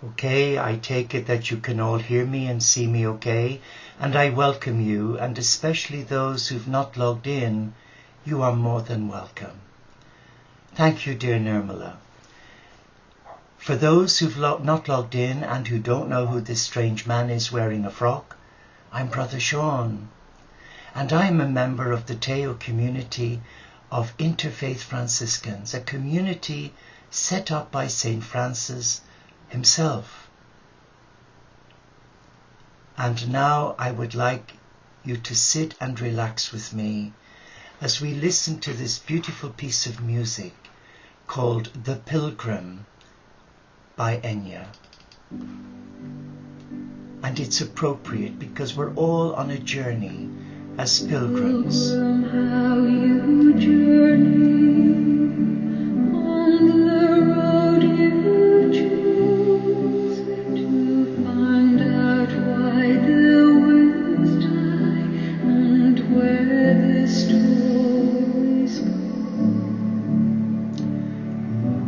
Okay, I take it that you can all hear me and see me okay, and I welcome you, and especially those who've not logged in, you are more than welcome. Thank you, dear Nirmala. For those who've not logged in and who don't know who this strange man is wearing a frock, I'm Brother Sean, and I'm a member of the Teo community of Interfaith Franciscans, a community set up by St. Francis himself. And now I would like you to sit and relax with me as we listen to this beautiful piece of music called The Pilgrim by Enya. And it's appropriate because we're all on a journey as pilgrims. How you journey on the road you choose to find out why the winds die and where the stories go.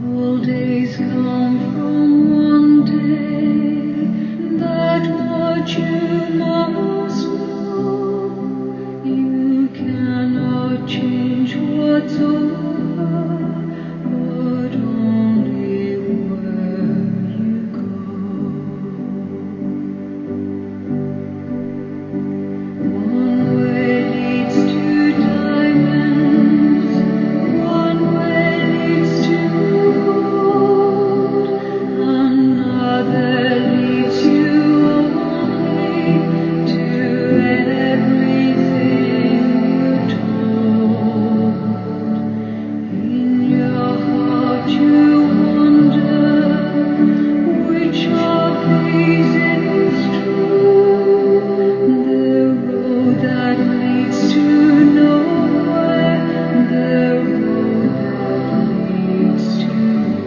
All days come from one day, that what you must know. You cannot change what's over, but only where you go. One way leads to diamonds, one way leads to gold, another leads you only to everything you're told. In your heart you wonder, which of these is true? The road that leads to nowhere, the road that leads to you.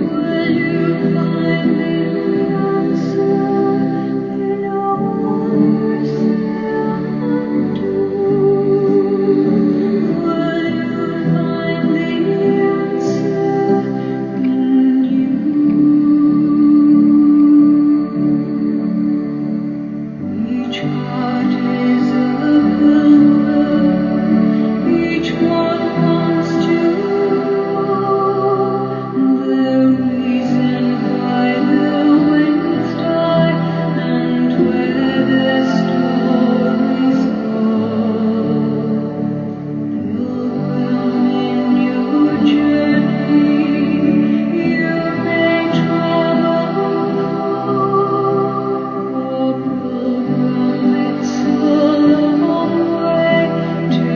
Will you find the answer in all you say and do? Will you find the answer in you? Each heart is a pilgrim, each one wants to know the reason why the winds die and where the stories go. Pilgrim, in your journey, you may travel far. Oh, pilgrim, it's a long way to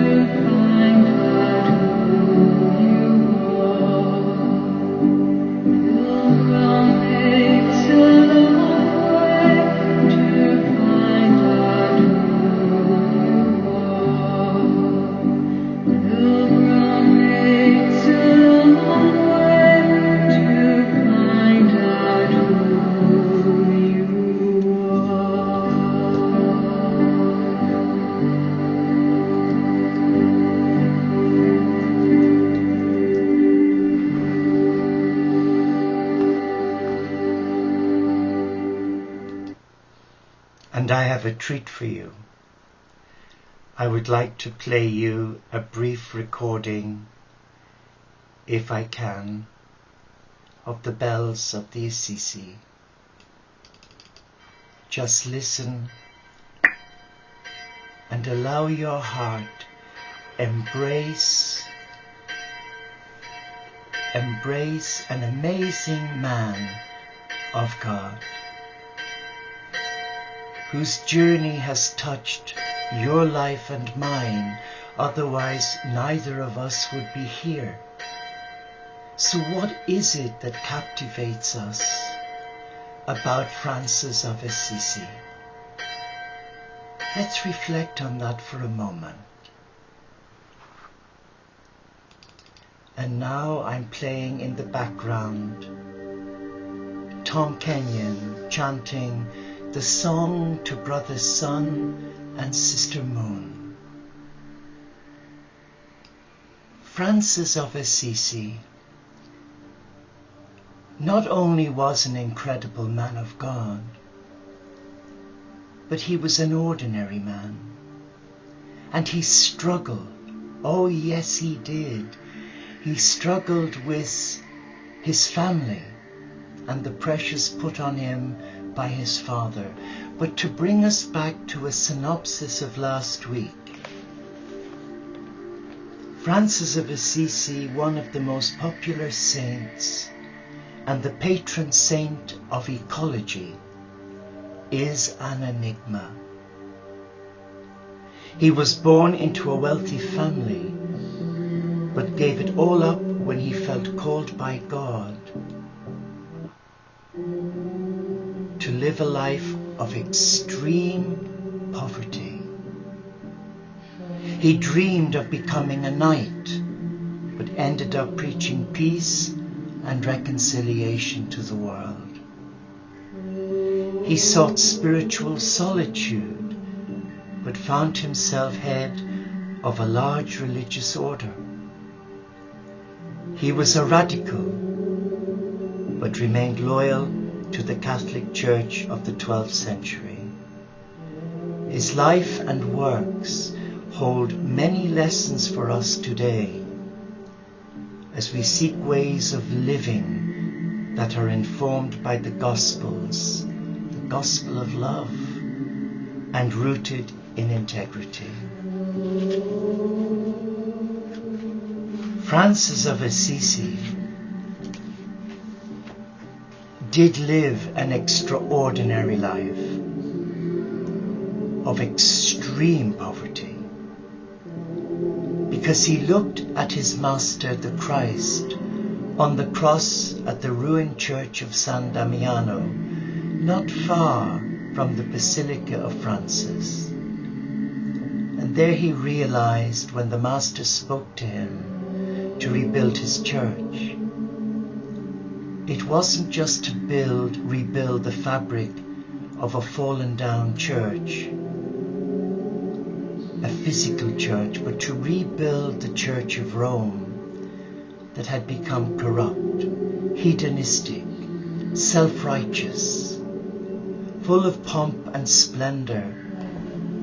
find out who you are. Pilgrim, it's a long way to find out who you are. Pilgrim, it's a long way to find out who you are. And I have a treat for you. I would like to play you a brief recording, if I can, of the bells of the Assisi. Just listen and allow your heart embrace an amazing man of God, whose journey has touched your life and mine, otherwise neither of us would be here. So what is it that captivates us about Francis of Assisi? Let's reflect on that for a moment. And now I'm playing in the background Tom Kenyon chanting the song to Brother Sun and Sister Moon. Francis of Assisi not only was an incredible man of God, but he was an ordinary man. And he struggled. Oh yes, he did. He struggled with his family and the pressures put on him by his father. But to bring us back to a synopsis of last week, Francis of Assisi, one of the most popular saints and the patron saint of ecology, is an enigma. He was born into a wealthy family, but gave it all up when he felt called by God to live a life of extreme poverty. He dreamed of becoming a knight, but ended up preaching peace and reconciliation to the world. He sought spiritual solitude, but found himself head of a large religious order. He was a radical, but remained loyal to the Catholic Church of the 12th century. His life and works hold many lessons for us today as we seek ways of living that are informed by the Gospels, the Gospel of love, and rooted in integrity. Francis of Assisi did live an extraordinary life of extreme poverty, because he looked at his master, the Christ, on the cross at the ruined church of San Damiano, not far from the Basilica of Francis. And there he realized, when the master spoke to him to rebuild his church, it wasn't just to rebuild the fabric of a fallen down church, a physical church, but to rebuild the Church of Rome that had become corrupt, hedonistic, self-righteous, full of pomp and splendor,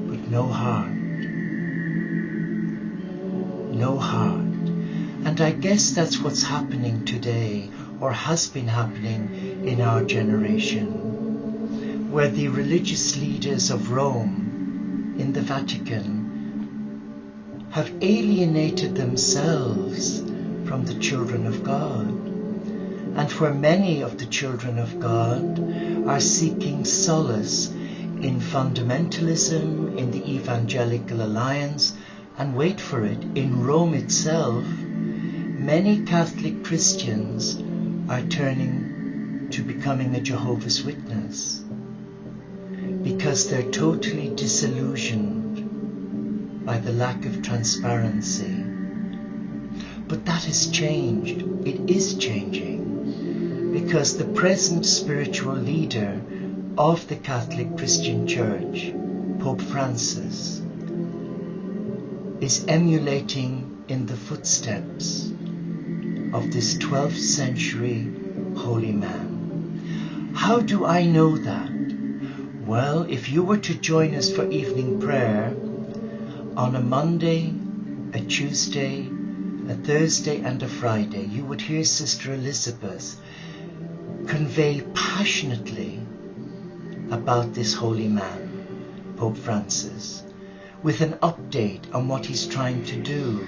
but no heart. No heart. And I guess that's what's happening today, or has been happening in our generation, where the religious leaders of Rome in the Vatican have alienated themselves from the children of God. And for many of the children of God are seeking solace in fundamentalism, in the Evangelical Alliance, and wait for it, in Rome itself. Many Catholic Christians are turning to becoming a Jehovah's Witness because they're totally disillusioned by the lack of transparency. But that has changed. It is changing, because the present spiritual leader of the Catholic Christian Church, Pope Francis, is emulating in the footsteps of this 12th century holy man. How do I know that? Well, if you were to join us for evening prayer on a Monday, a Tuesday, a Thursday and a Friday, you would hear Sister Elizabeth convey passionately about this holy man, Pope Francis, with an update on what he's trying to do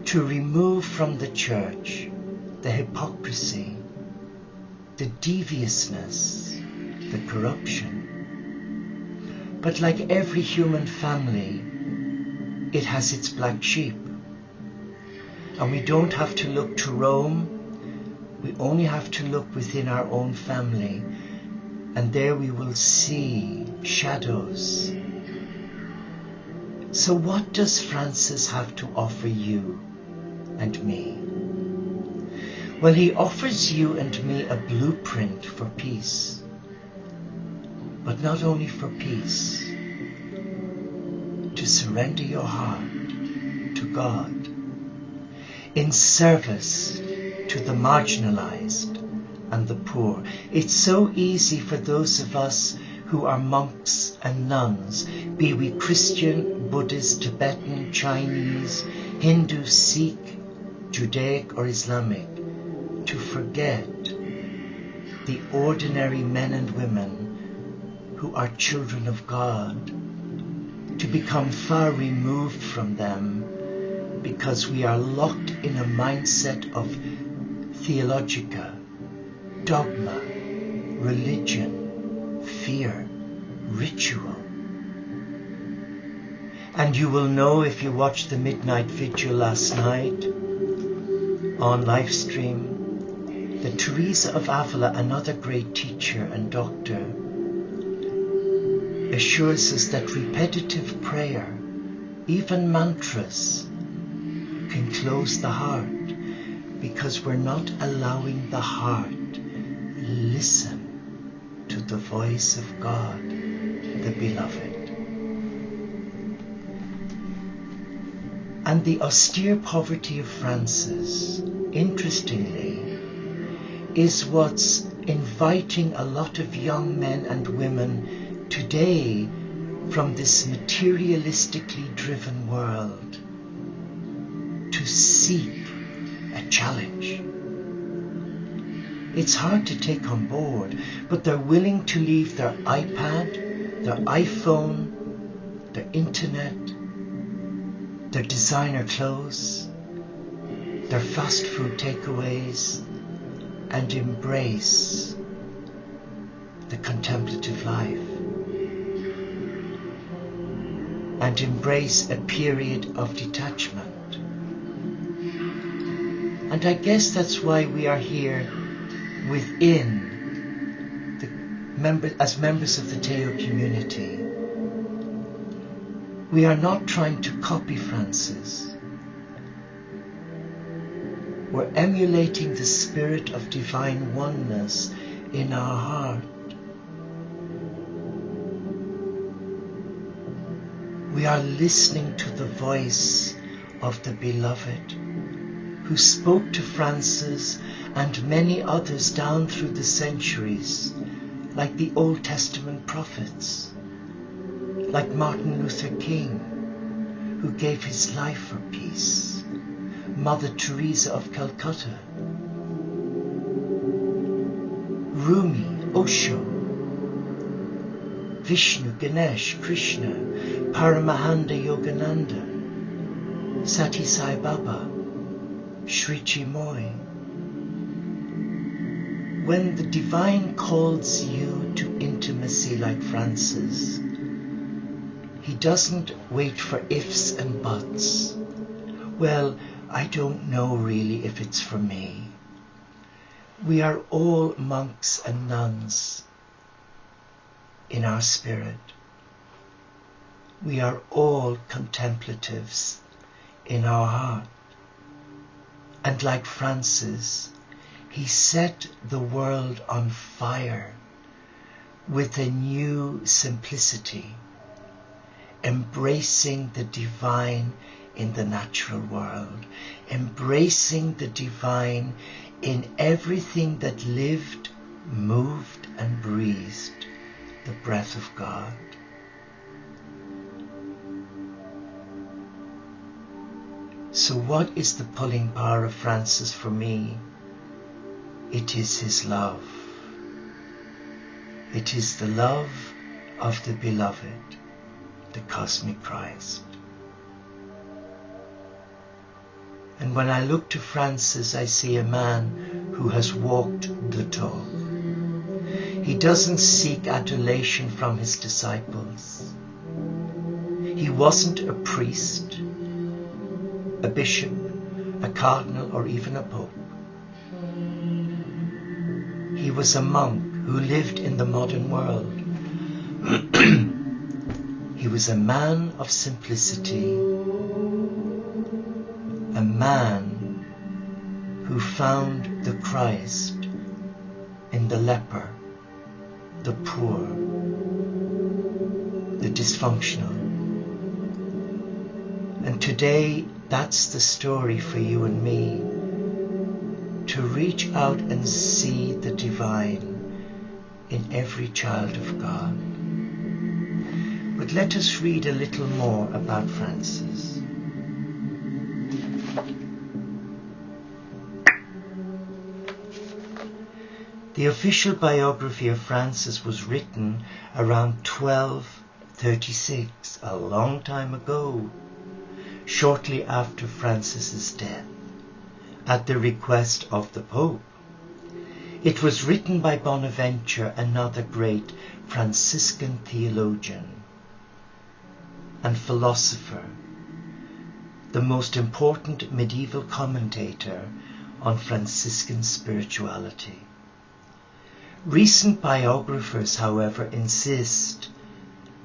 to remove from the church the hypocrisy, the deviousness, the corruption. But like every human family, it has its black sheep. And we don't have to look to Rome, we only have to look within our own family, and there we will see shadows. So what does Francis have to offer you and me? Well, he offers you and me a blueprint for peace, but not only for peace, to surrender your heart to God in service to the marginalized and the poor. It's so easy for those of us who are monks and nuns, be we Christian, Buddhist, Tibetan, Chinese, Hindu, Sikh, Judaic or Islamic, to forget the ordinary men and women who are children of God, to become far removed from them because we are locked in a mindset of theologica, dogma, religion, fear, ritual. And you will know if you watched the midnight vigil last night on live stream that Teresa of Avila, another great teacher and doctor, assures us that repetitive prayer, even mantras, can close the heart because we're not allowing the heart listen to the voice of God, the beloved. And the austere poverty of Francis, interestingly, is what's inviting a lot of young men and women today from this materialistically driven world to seek a challenge. It's hard to take on board, but they're willing to leave their iPad, their iPhone, their internet, their designer clothes, their fast food takeaways, and embrace the contemplative life. And embrace a period of detachment. And I guess that's why we are here within as members of the Teo community. We are not trying to copy Francis. We're emulating the spirit of divine oneness in our heart. We are listening to the voice of the beloved who spoke to Francis and many others down through the centuries, like the Old Testament prophets, like Martin Luther King, who gave his life for peace, Mother Teresa of Calcutta, Rumi, Osho, Vishnu, Ganesh, Krishna, Paramahanda Yogananda, Sati Sai Baba, Sri Chimoy. When the divine calls you to intimacy like Francis, he doesn't wait for ifs and buts. Well, I don't know really if it's for me. We are all monks and nuns in our spirit. We are all contemplatives in our heart. And like Francis, he set the world on fire with a new simplicity, embracing the divine in the natural world, embracing the divine in everything that lived, moved, and breathed the breath of God. So what is the pulling power of Francis for me? It is his love. It is the love of the beloved, the cosmic Christ. And when I look to Francis, I see a man who has walked the talk. He doesn't seek adulation from his disciples. He wasn't a priest, a bishop, a cardinal, or even a pope. He was a monk who lived in the modern world. He was a man of simplicity, a man who found the Christ in the leper, the poor, the dysfunctional. And today, that's the story for you and me. to reach out and see the divine in every child of God. But let us read a little more about Francis. The official biography of Francis was written around 1236, a long time ago, shortly after Francis's death, at the request of the Pope. It was written by Bonaventure, another great Franciscan theologian and philosopher, the most important medieval commentator on Franciscan spirituality. Recent biographers, however, insist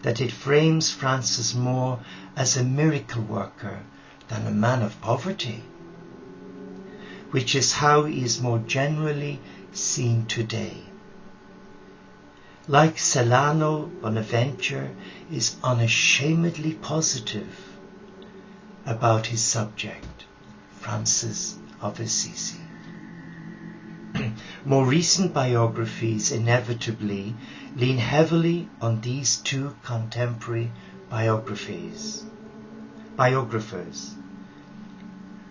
that it frames Francis more as a miracle worker than a man of poverty, which is how he is more generally seen today. Like Celano, Bonaventure is unashamedly positive about his subject, Francis of Assisi. More recent biographies inevitably lean heavily on these two contemporary biographers.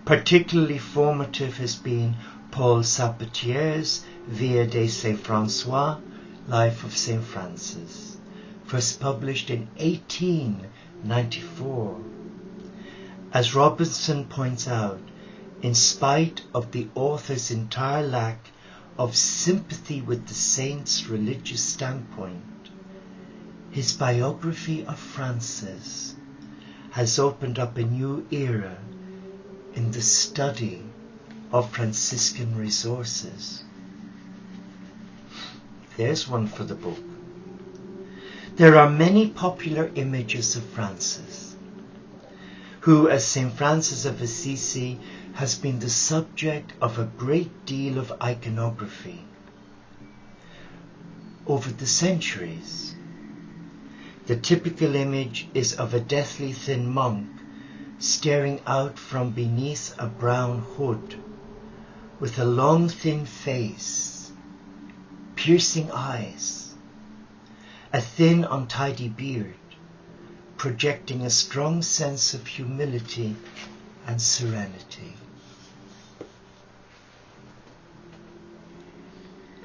Particularly formative has been Paul Sabatière's Vie de Saint François, Life of Saint Francis, first published in 1894. As Robinson points out, in spite of the author's entire lack of sympathy with the saint's religious standpoint, his biography of Francis has opened up a new era in the study of Franciscan resources. There's one for the book. There are many popular images of Francis, who, as St. Francis of Assisi, has been the subject of a great deal of iconography over the centuries. The typical image is of a deathly thin monk staring out from beneath a brown hood, with a long thin face, piercing eyes, a thin untidy beard, projecting a strong sense of humility and serenity.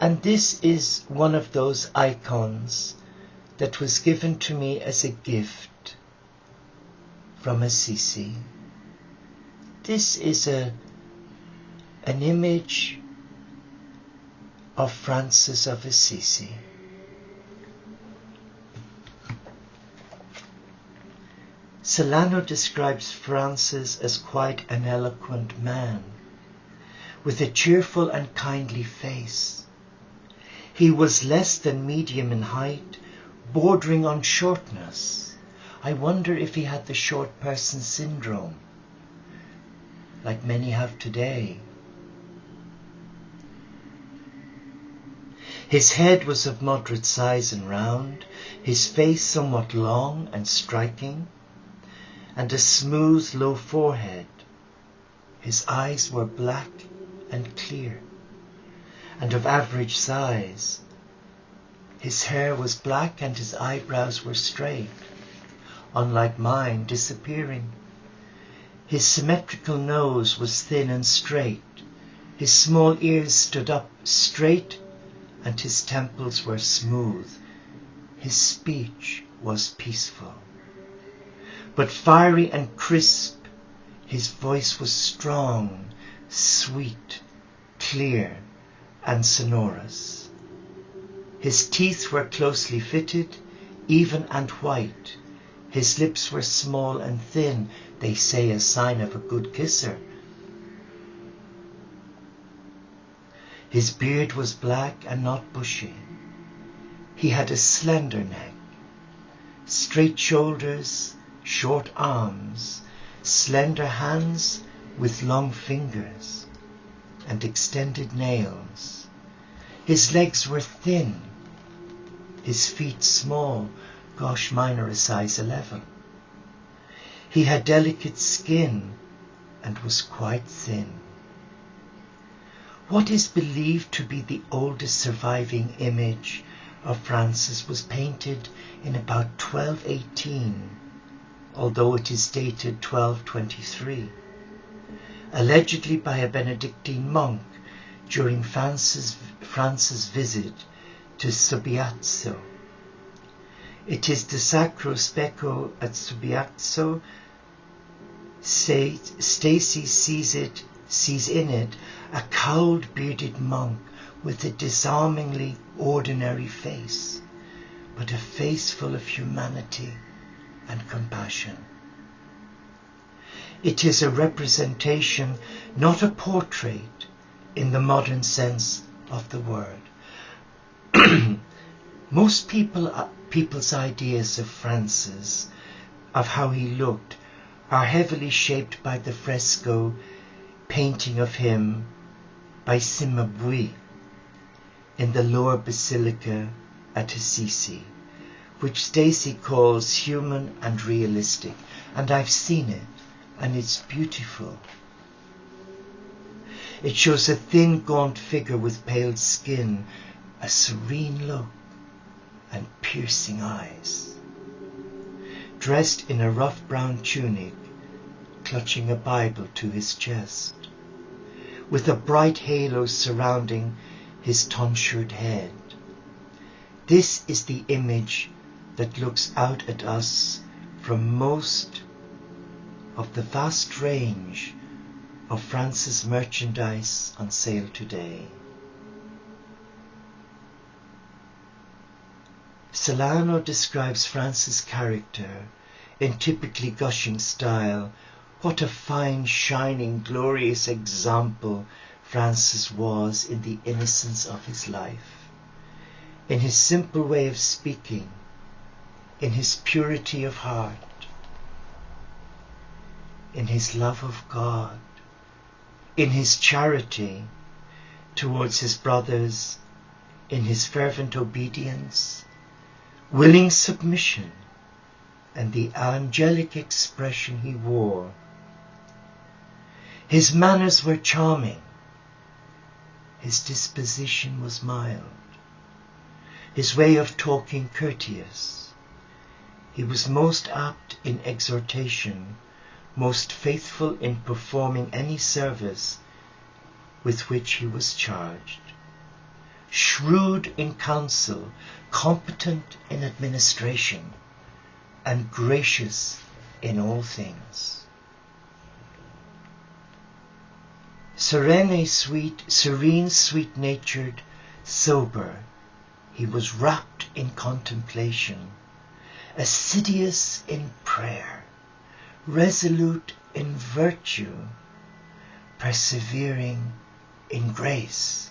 And this is one of those icons that was given to me as a gift from Assisi. This is an image of Francis of Assisi. Celano describes Francis as quite an eloquent man, with a cheerful and kindly face. He was less than medium in height, bordering on shortness. I wonder if he had the short person syndrome, like many have today. His head was of moderate size and round, his face somewhat long and striking, and a smooth, low forehead. His eyes were black and clear, and of average size. His hair was black and his eyebrows were straight, unlike mine, disappearing. His symmetrical nose was thin and straight. His small ears stood up straight and his temples were smooth. His speech was peaceful, but fiery and crisp. His voice was strong, sweet, clear, and sonorous. His teeth were closely fitted, even and white. His lips were small and thin, they say a sign of a good kisser. His beard was black and not bushy. He had a slender neck, straight shoulders, short arms, slender hands with long fingers, and extended nails. His legs were thin, his feet small, gosh, mine are a size 11. He had delicate skin and was quite thin. What is believed to be the oldest surviving image of Francis was painted in about 1218, although it is dated 1223, allegedly by a Benedictine monk during Francis' visit to Subiaco. It is the Sacro Specchio at Subiaco. Stacy sees in it a cowled bearded monk with a disarmingly ordinary face, but a face full of humanity and compassion. It is a representation, not a portrait in the modern sense of the word. Most people's ideas of Francis, of how he looked, are heavily shaped by the fresco painting of him by Cimabue in the lower basilica at Assisi, which Stacy calls human and realistic, and I've seen it, and it's beautiful. It shows a thin, gaunt figure with pale skin, a serene look, and piercing eyes, dressed in a rough brown tunic, clutching a Bible to his chest, with a bright halo surrounding his tonsured head. This is the image that looks out at us from most of the vast range of Francis merchandise on sale today. Solano describes Francis' character in typically gushing style. What a fine, shining, glorious example Francis was in the innocence of his life, in his simple way of speaking, in his purity of heart, in his love of God, in his charity towards his brothers, in his fervent obedience, willing submission, and the angelic expression he wore. His manners were charming. His disposition was mild. His way of talking courteous. He was most apt in exhortation, most faithful in performing any service with which he was charged. Shrewd in counsel, competent in administration, and gracious in all things. Serene, sweet-natured, sober, he was rapt in contemplation, assiduous in prayer, resolute in virtue, persevering in grace,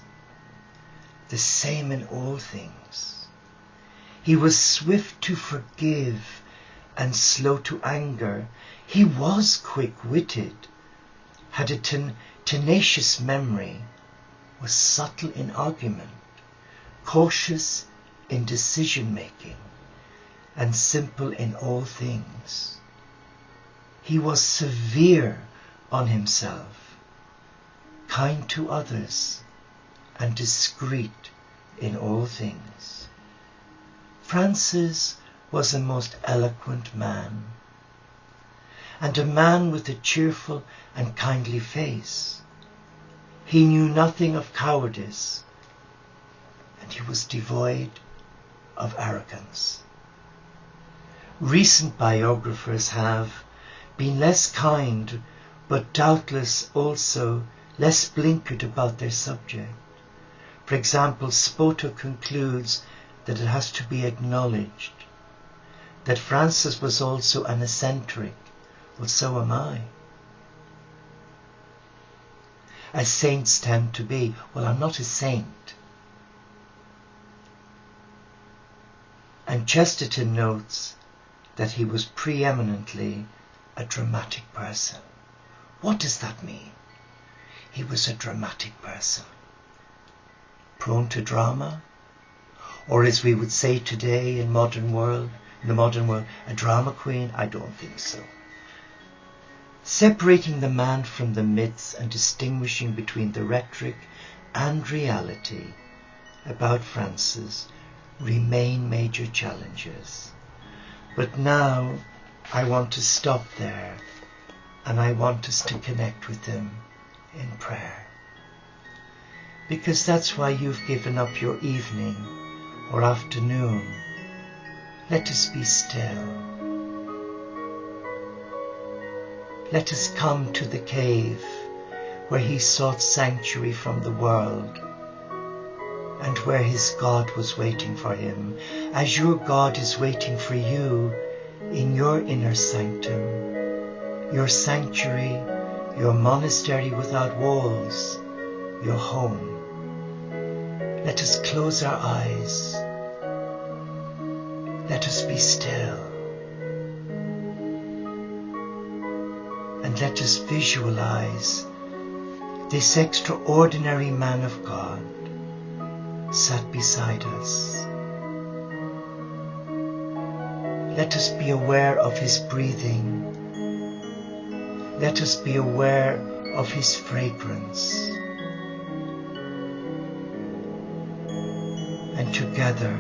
the same in all things. He was swift to forgive and slow to anger. He was quick-witted, had a tenacious memory, was subtle in argument, cautious in decision-making, and simple in all things. He was severe on himself, kind to others, and discreet in all things. Francis was a most eloquent man, and a man with a cheerful and kindly face. He knew nothing of cowardice, and he was devoid of arrogance. Recent biographers have been less kind, but doubtless also less blinkered about their subject. For example, Spoto concludes that it has to be acknowledged that Francis was also an eccentric. Well, so am I. As saints tend to be. Well, I'm not a saint. And Chesterton notes that he was preeminently a dramatic person. What does that mean? He was a dramatic person. Prone to drama? Or as we would say today in the modern world, a drama queen? I don't think so. Separating the man from the myths and distinguishing between the rhetoric and reality about Francis remain major challenges. But now I want to stop there, and I want us to connect with him in prayer. Because that's why you've given up your evening or afternoon. Let us be still. Let us come to the cave where he sought sanctuary from the world, and where his God was waiting for him, as your God is waiting for you in your inner sanctum, your sanctuary, your monastery without walls, your home. Let us close our eyes. Let us be still. And let us visualize this extraordinary man of God sat beside us. Let us be aware of his breathing. Let us be aware of his fragrance. And together,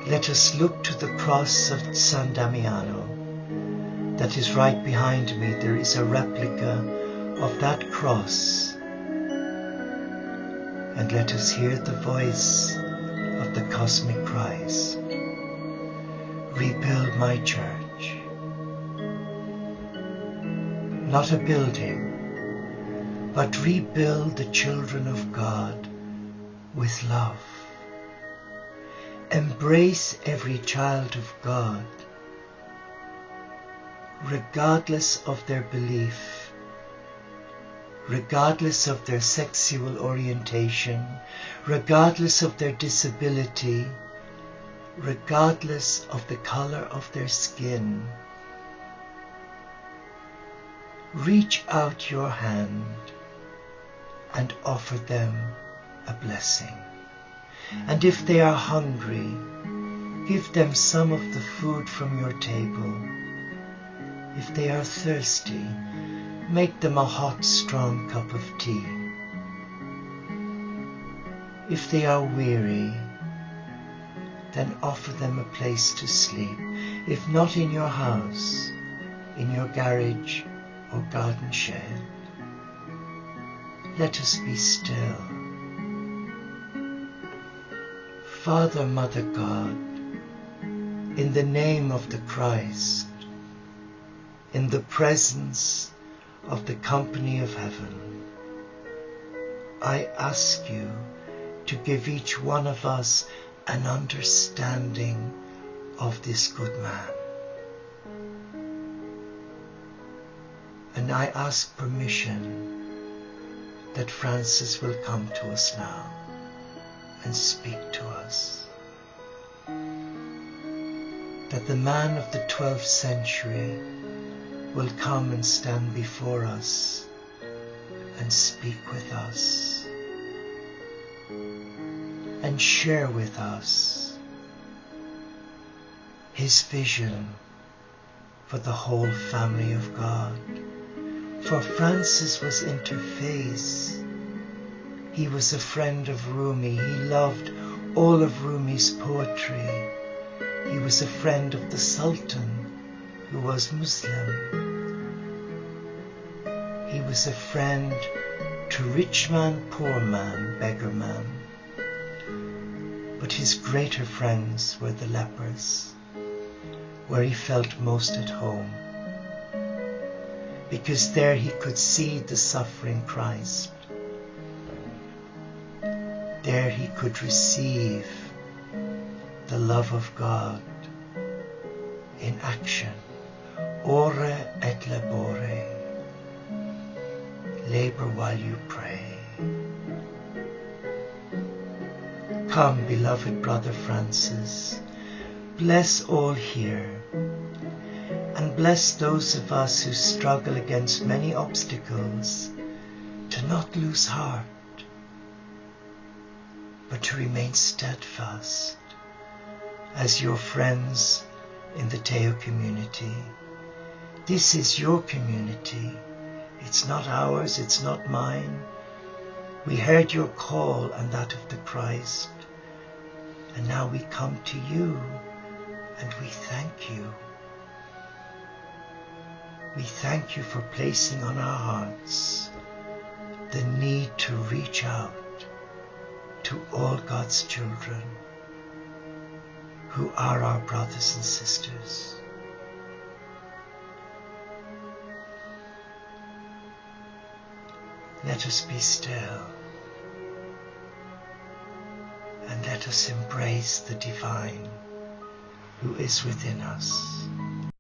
let us look to the cross of San Damiano that is right behind me. There is a replica of that cross. And let us hear the voice of the cosmic Christ. Rebuild my church. Not a building, but rebuild the children of God with love. Embrace every child of God, regardless of their belief, regardless of their sexual orientation, regardless of their disability, regardless of the color of their skin. Reach out your hand and offer them a blessing. And if they are hungry, give them some of the food from your table. If they are thirsty, make them a hot, strong cup of tea. If they are weary, then offer them a place to sleep. If not in your house, in your garage or garden shed. Let us be still. Father, Mother God, in the name of the Christ, in the presence of the company of heaven, I ask you to give each one of us an understanding of this good man. And I ask permission that Francis will come to us now and speak to us. That the man of the 12th century will come and stand before us and speak with us and share with us his vision for the whole family of God. For Francis was interfaith. He was a friend of Rumi. He loved all of Rumi's poetry. He was a friend of the Sultan, who was Muslim. He was a friend to rich man, poor man, beggar man. But his greater friends were the lepers, where he felt most at home, because there he could see the suffering Christ. There he could receive the love of God in action. Ore et labore. Labor while you pray. Come, beloved Brother Francis, bless all here, and bless those of us who struggle against many obstacles to not lose heart, but to remain steadfast as your friends in the Teo community. This is your community. It's not ours, it's not mine. We heard your call and that of the Christ, and now we come to you and we thank you. We thank you for placing on our hearts the need to reach out to all God's children who are our brothers and sisters. Let us be still and let us embrace the divine who is within us.